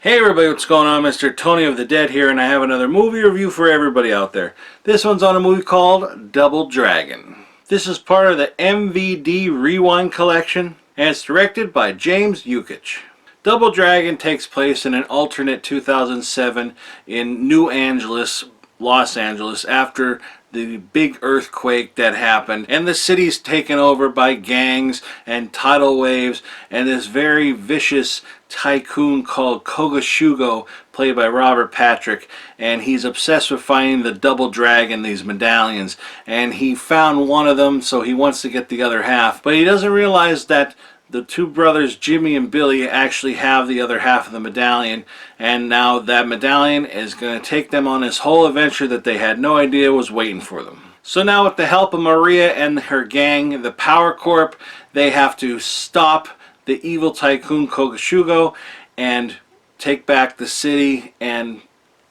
Hey everybody, what's going on? Mr. Tony of the Dead here, and I have another movie review for everybody out there. This one's on a movie called Double Dragon. This is part of the MVD Rewind collection, and it's directed by James Yukich. Double Dragon takes place in an alternate 2007 in New Angeles, Los Angeles, after the big earthquake that happened, and the city's taken over by gangs and tidal waves and this very vicious tycoon called Koga Shuko, played by Robert Patrick, and he's obsessed with finding the double dragon, these medallions, and he found one of them, so he wants to get the other half, but he doesn't realize that the two brothers, Jimmy and Billy, actually have the other half of the medallion, and now that medallion is going to take them on this whole adventure that they had no idea was waiting for them. So now, with the help of Maria and her gang, the Power Corp, they have to stop the evil tycoon Koga Shuko and take back the city and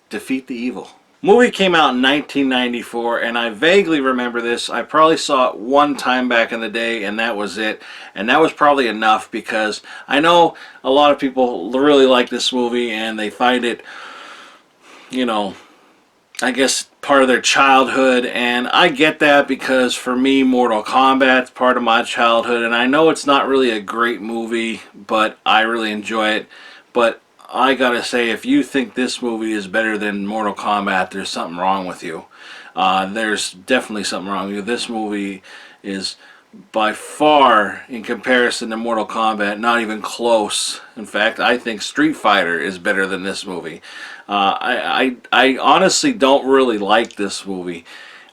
defeat the evil. Movie came out in 1994, and I vaguely remember this. I probably saw it one time back in the day, and that was it. And that was probably enough, because I know a lot of people really like this movie, and they find it, you know, I guess part of their childhood. And I get that, because for me, Mortal Kombat's part of my childhood, and I know it's not really a great movie, but I really enjoy it. But I gotta say, if you think this movie is better than Mortal Kombat, there's something wrong with you. There's definitely something wrong with you. This movie is by far, in comparison to Mortal Kombat, not even close. In fact, I think Street Fighter is better than this movie. I honestly don't really like this movie.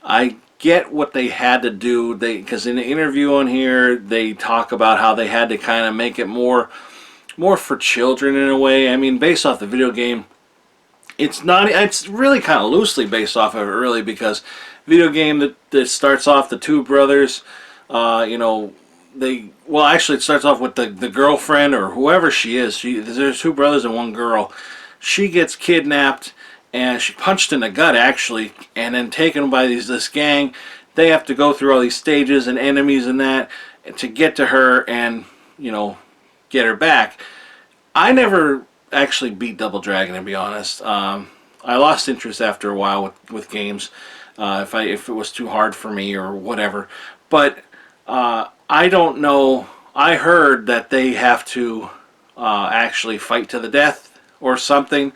I get what they had to do, because in the interview on here, they talk about how they had to kind of make it more for children in a way. I mean, based off the video game, it's not. It's really kind of loosely based off of it, really, because video game that starts off the two brothers, you know, actually it starts off with the girlfriend or whoever she is. There's two brothers and one girl. She gets kidnapped and she punched in the gut, actually, and then taken by this gang. They have to go through all these stages and enemies and that to get to her and, you know, get her back. I never actually beat Double Dragon, to be honest. I lost interest after a while with games, if it was too hard for me or whatever. But I don't know. I heard that they have to actually fight to the death or something.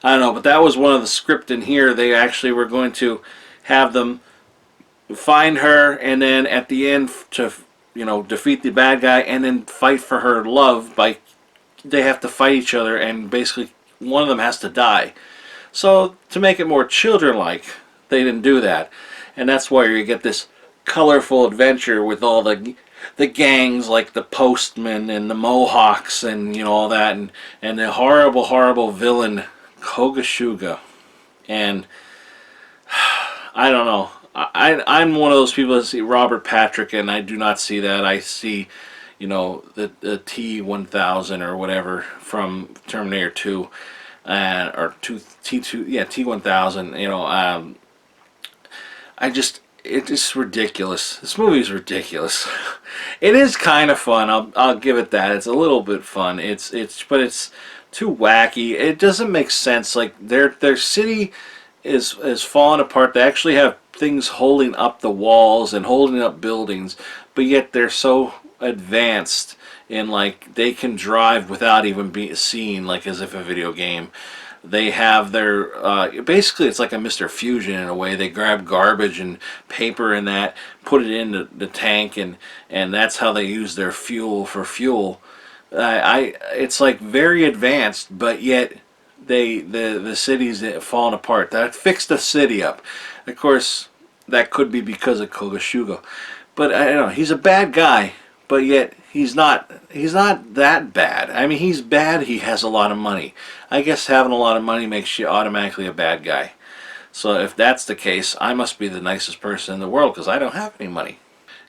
I don't know, but that was one of the script in here. They actually were going to have them find her, and then at the end to, you know, defeat the bad guy, and then fight for her love. They have to fight each other, and basically one of them has to die. So to make it more children-like, they didn't do that, and that's why you get this colorful adventure with all the gangs, like the Postmen and the Mohawks, and, you know, all that, and the horrible villain Koga Shuko. And I don't know. I'm one of those people that see Robert Patrick, and I do not see that. I see, you know, the T-1000 or whatever from Terminator 2, or T2, yeah, T-1000. You know, it's just ridiculous. This movie is ridiculous. It is kind of fun. I'll give it that. It's a little bit fun. But it's too wacky. It doesn't make sense. Like their city is falling apart. They actually have things holding up the walls and holding up buildings, but yet they're so advanced in, like, they can drive without even being seen, like as if a video game. They have their basically it's like a Mr. Fusion in a way. They grab garbage and paper and that, put it in the tank, and that's how they use their fuel for fuel. It's like very advanced, but yet the city's falling apart. That fixed the city up. Of course, that could be because of Koga Shuko, but I don't know. He's a bad guy, but yet he's not that bad. I mean, he's bad. He has a lot of money. I guess having a lot of money makes you automatically a bad guy. So if that's the case, I must be the nicest person in the world, because I don't have any money.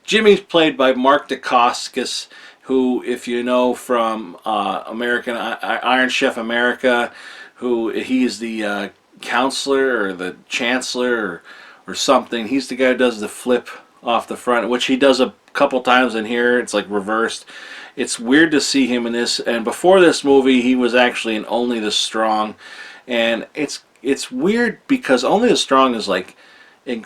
Jimmy's played by Dacascos, who, if you know from American Iron Chef America, he's the counselor or the chancellor or something. He's the guy who does the flip off the front, which he does a couple times in here. It's like reversed. It's weird to see him in this. And before this movie, he was actually in Only the Strong, and it's weird because Only the Strong is like a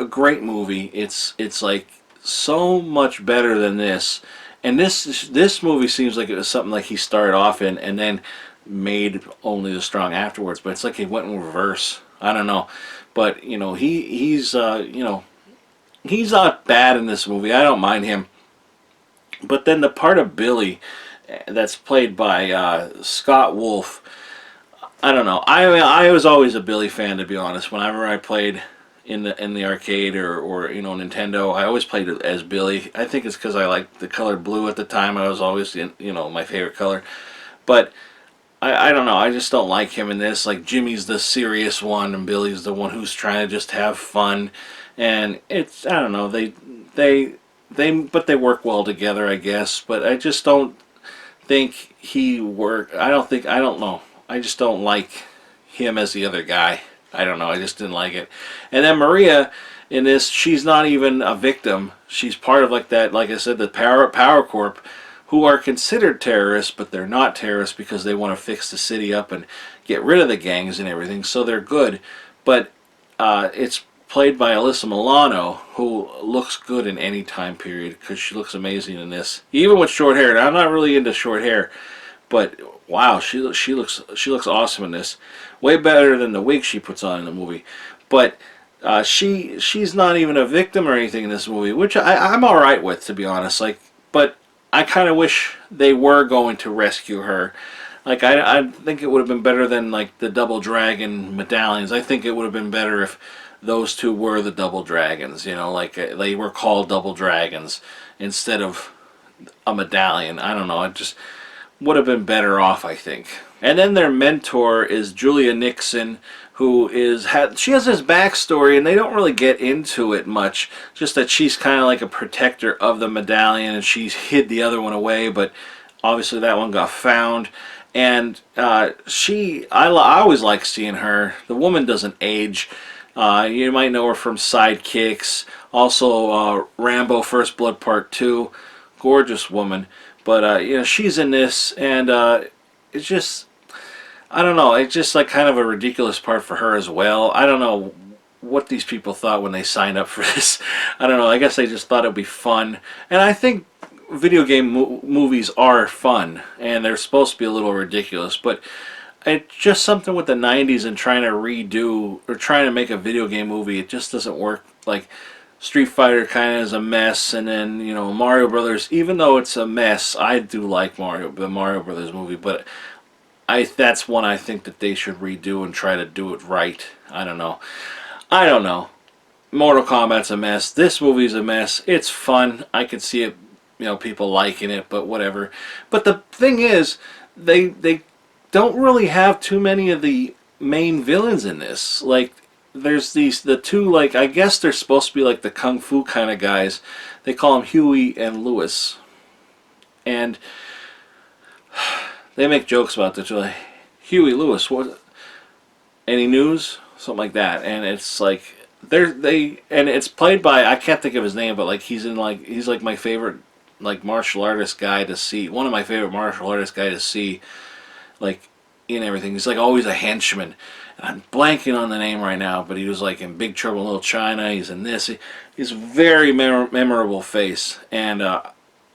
great movie. It's like so much better than this. And this movie seems like it was something like he started off in and then made Only the Strong afterwards. But it's like he went in reverse. I don't know, but you know he's he's not bad in this movie. I don't mind him. But then the part of Billy that's played by Scott Wolf, I don't know. I was always a Billy fan, to be honest. Whenever I played in the arcade or you know, Nintendo, I always played as Billy. I think it's because I liked the color blue at the time. I was always you know, my favorite color. But I don't know. I just don't like him in this. Like, Jimmy's the serious one, and Billy's the one who's trying to just have fun. And it's, I don't know. But they work well together, I guess. But I just don't think he worked. I don't know. I just don't like him as the other guy. I don't know. I just didn't like it. And then Maria in this, she's not even a victim. She's part of like that, like I said, the Power Corp, who are considered terrorists, but they're not terrorists because they want to fix the city up and get rid of the gangs and everything. So they're good. But it's played by Alyssa Milano, who looks good in any time period because she looks amazing in this, even with short hair. Now, I'm not really into short hair, but wow, she looks awesome in this. Way better than the wig she puts on in the movie. But she's not even a victim or anything in this movie, which I'm all right with, to be honest. Like, but I kind of wish they were going to rescue her. Like, I think it would have been better than like the double dragon medallions. I think it would have been better if those two were the double dragons. You know, like they were called double dragons instead of a medallion. I don't know. It just would have been better off, I think. And then their mentor is Julia Nixon, who she has this backstory, and they don't really get into it much. Just that she's kind of like a protector of the medallion, and she's hid the other one away, but obviously that one got found. And I always like seeing her. The woman doesn't age. You might know her from Sidekicks, also Rambo: First Blood Part 2. Gorgeous woman. But you know, she's in this, and it's just, I don't know, it's just like kind of a ridiculous part for her as well. I don't know what these people thought when they signed up for this. I don't know, I guess they just thought it would be fun. And I think video game movies are fun, and they're supposed to be a little ridiculous, but it's just something with the 90s and trying to redo, or trying to make a video game movie, it just doesn't work. Like, Street Fighter kind of is a mess, and then, you know, Mario Brothers, even though it's a mess, I do like the Mario Brothers movie, but that's one I think that they should redo and try to do it right. I don't know. Mortal Kombat's a mess. This movie's a mess. It's fun. I could see it, you know, people liking it, but whatever. But the thing is, they don't really have too many of the main villains in this. Like, there's the two, like, I guess they're supposed to be like the kung fu kind of guys. They call them Huey and Lewis. And they make jokes about this. They're like, Huey, Lewis, what? Any news? Something like that. And it's like, and it's played by, I can't think of his name, but like he's like my favorite like martial artist guy to see. One of my favorite martial artist guy to see, like, in everything. He's like always a henchman. I'm blanking on the name right now, but he was like in Big Trouble in Little China. He's in this. He's a very memorable face, and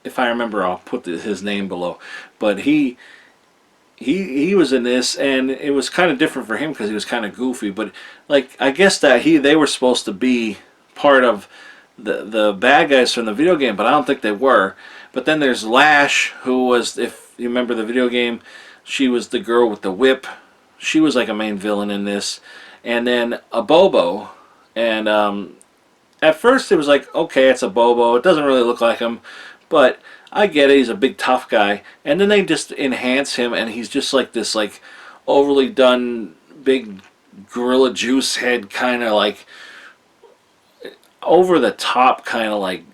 if I remember, I'll put his name below. But he was in this, and it was kind of different for him because he was kind of goofy. But like, I guess that they were supposed to be part of the bad guys from the video game, but I don't think they were. But then there's Lash, who was, if you remember the video game, she was the girl with the whip. She was like a main villain in this. And then a Bobo. And at first it was like, okay, it's a Bobo. It doesn't really look like him. But I get it. He's a big tough guy. And then they just enhance him, and he's just like this like overly done big gorilla juice head, kind of like over the top, kind of like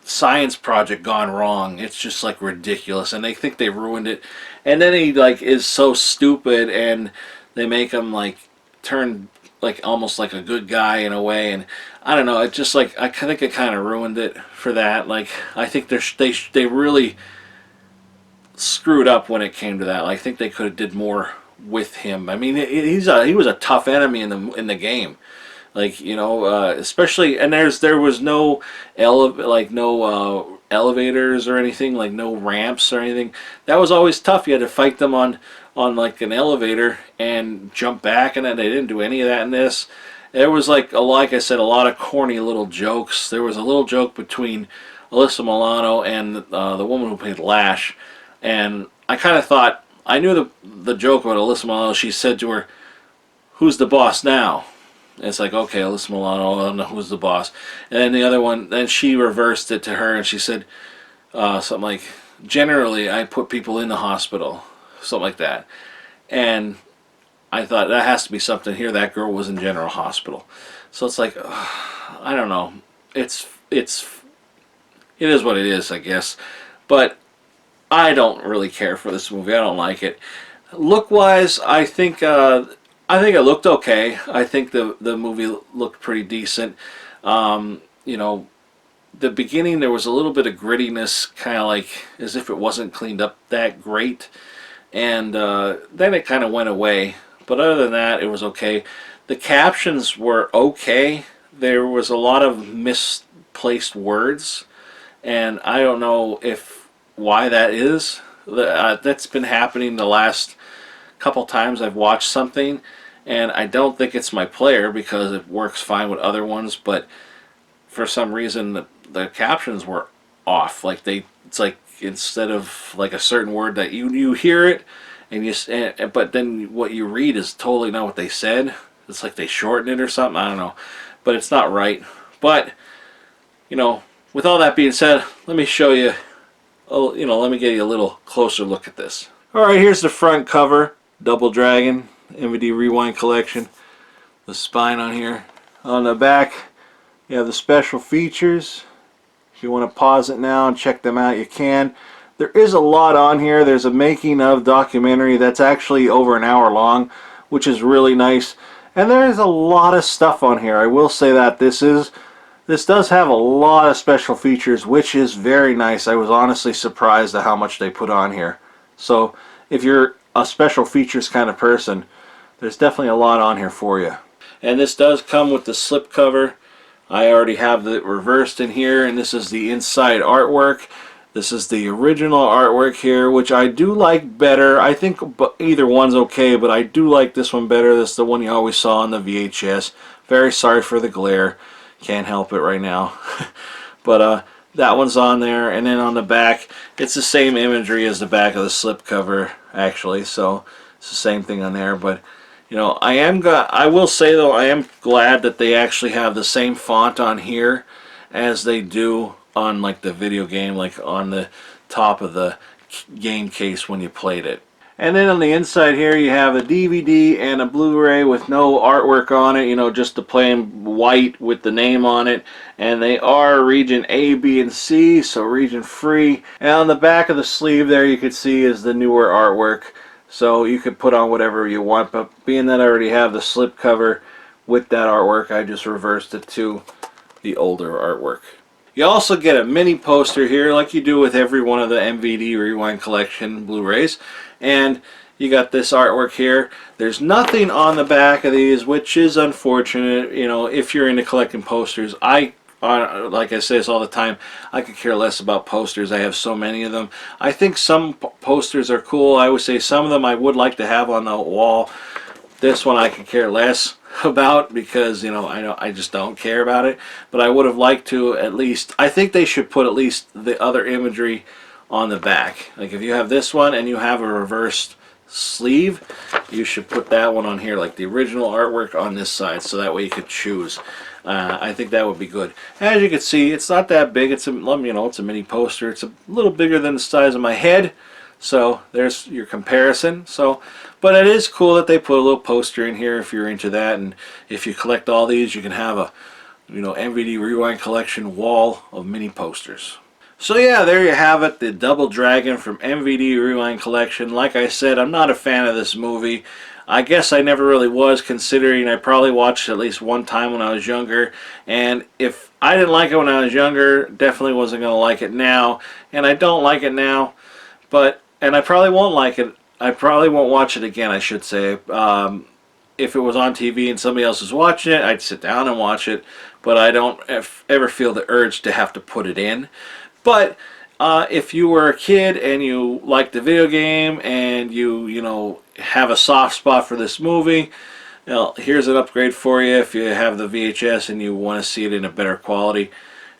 science project gone wrong. It's just like ridiculous, and they think they ruined it. And then he like is so stupid, and they make him like turn like almost like a good guy in a way, and I don't know. It just like I think it kind of ruined it for that. Like I think they really screwed up when it came to that. Like, I think they could have did more with him. I mean, he was a tough enemy in the game. Like, you know, especially, and there was no elevators or anything, like no ramps or anything. That was always tough. You had to fight them on like an elevator and jump back, and then they didn't do any of that in this. There was like I said, a lot of corny little jokes. There was a little joke between Alyssa Milano and the woman who played Lash, and I kind of thought I knew the joke about Alyssa Milano. She said to her, "Who's the boss now?" And it's like, okay, Alyssa Milano, I don't know who's the boss. And then the other one, then she reversed it to her, and she said something like, "Generally, I put people in the hospital," something like that. And I thought that has to be something here. That girl was in General Hospital, so it's like, I don't know. It is what it is, I guess. But I don't really care for this movie. I don't like it. Look wise, I think it looked okay. I think the movie looked pretty decent. You know, the beginning there was a little bit of grittiness, kind of like as if it wasn't cleaned up that great, and then it kind of went away. But other than that, it was okay. The captions were okay. There was a lot of misplaced words, and I don't know why that is. That's been happening the last couple times I've watched something, and I don't think it's my player because it works fine with other ones, but for some reason the captions were off. Like it's like instead of like a certain word that you hear it but then what you read is totally not what they said. It's like they shorten it or something. I don't know, but it's not right. But you know, with all that being said, let me show you. Let me get you a little closer look at this. All right, here's the front cover. Double Dragon MVD Rewind Collection. The spine on here. On the back, you have the special features. If you want to pause it now and check them out, you can. There is a lot on here. There's a making of documentary that's actually over an hour long, which is really nice. And there's a lot of stuff on here. I will say that this does have a lot of special features, which is very nice. I was honestly surprised at how much they put on here. So if you're a special features kind of person, there's definitely a lot on here for you. And this does come with the slip cover. I already have it reversed in here, and this is the inside artwork. This is the original artwork here, which I do like better. I think either one's okay, but I do like this one better. This is the one you always saw on the VHS. Very sorry for the glare. Can't help it right now. But that one's on there, and then on the back, it's the same imagery as the back of the slipcover, actually. So it's the same thing on there. But you know, I will say though, I am glad that they actually have the same font on here as they do on like the video game, like on the top of the game case when you played it. And then on the inside here you have a DVD and a Blu-ray with no artwork on it, you know, just the plain white with the name on it. And they are region A, B, and C, so region free. And on the back of the sleeve there you can see is the newer artwork. So you could put on whatever you want, but being that I already have the slip cover with that artwork, I just reversed it to the older artwork. You also get a mini poster here like you do with every one of the MVD Rewind Collection Blu-rays. And you got this artwork here. There's nothing on the back of these, which is unfortunate. You know, if you're into collecting posters, like I say this all the time, I could care less about posters. I have so many of them. I think some posters are cool. I would say some of them I would like to have on the wall. This one I could care less about because, you know, I just don't care about it. But I would have liked to at least, I think they should put at least the other imagery on the back. Like if you have this one and you have a reversed sleeve, you should put that one on here, like the original artwork on this side, so that way you could choose. I think that would be good. As you can see, it's not that big. It's a, you know, it's a mini poster. It's a little bigger than the size of my head. So there's your comparison. So, but it is cool that they put a little poster in here if you're into that, and if you collect all these, you can have a, you know, MVD Rewind Collection wall of mini posters. So yeah, there you have it, the Double Dragon from MVD Rewind Collection. Like I said, I'm not a fan of this movie. I guess I never really was, considering I probably watched it at least one time when I was younger, and if I didn't like it when I was younger, definitely wasn't going to like it now, and I don't like it now, and I probably won't like it. I probably won't watch it again, I should say. If it was on TV and somebody else was watching it, I'd sit down and watch it, but I don't ever feel the urge to have to put it in. But if you were a kid and you liked the video game and you know, have a soft spot for this movie, well, here's an upgrade for you. If you have the VHS and you want to see it in a better quality,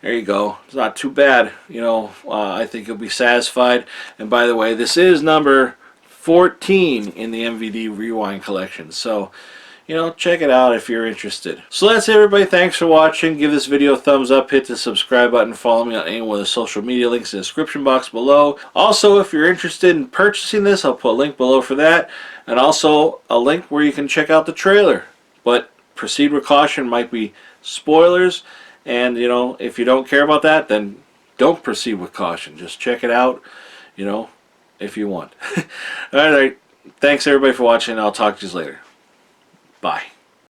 there you go. It's not too bad. You know, I think you'll be satisfied. And by the way, this is number 14 in the MVD Rewind collection. So, you know, check it out if you're interested. So that's it, everybody. Thanks for watching. Give this video a thumbs up. Hit the subscribe button. Follow me on any one of the social media links in the description box below. Also, if you're interested in purchasing this, I'll put a link below for that. And also a link where you can check out the trailer. But proceed with caution. Might be spoilers. And, you know, if you don't care about that, then don't proceed with caution. Just check it out, you know, if you want. Alright, thanks everybody for watching. I'll talk to you later. Bye.